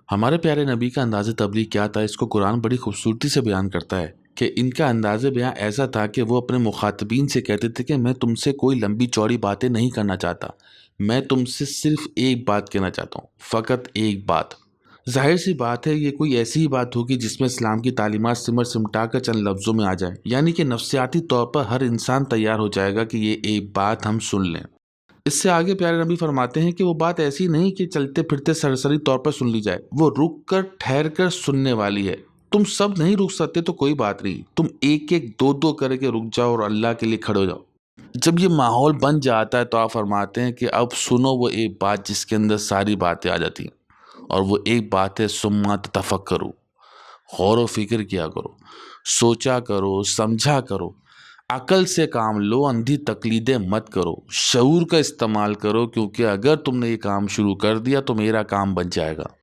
हमारे प्यारे नबी का अंदाज़े तबलीग क्या था, इसको कुरान बड़ी खूबसूरती से बयान करता है कि इनका अंदाज़े बयां ऐसा था कि वो अपने मुखातबीन से कहते थे कि मैं तुमसे कोई लंबी चौड़ी बातें नहीं करना चाहता, मैं तुमसे सिर्फ एक बात कहना चाहता हूँ, फ़कत एक बात। जाहिर सी बात है, ये कोई ऐसी ही बात होगी जिसमें इस्लाम की तालीमात सिमर सिमटा कर चंद लफ्ज़ों में आ जाए, यानी कि नफ्सियाती तौर पर हर इंसान तैयार हो जाएगा कि ये एक बात हम सुन लें। इससे आगे प्यारे नबी फरमाते हैं कि वो बात ऐसी नहीं कि चलते फिरते सरसरी तौर पर सुन ली जाए, वो रुक कर ठहर कर सुनने वाली है। तुम सब नहीं रुक सकते तो कोई बात नहीं, तुम एक एक दो दो करके रुक जाओ और अल्लाह के लिए खड़े हो जाओ। जब ये माहौल बन जाता है तो आप फरमाते हैं कि अब सुनो वो एक बात जिसके अंदर सारी बातें आ जाती हैं, और वो एक बात है सुम्मा तफक्करू, गौर व फिक्र किया करो, सोचा करो, समझा करो, अकल से काम लो, अंधी तकलीदें मत करो, शऊर का इस्तेमाल करो, क्योंकि अगर तुमने ये काम शुरू कर दिया तो मेरा काम बन जाएगा।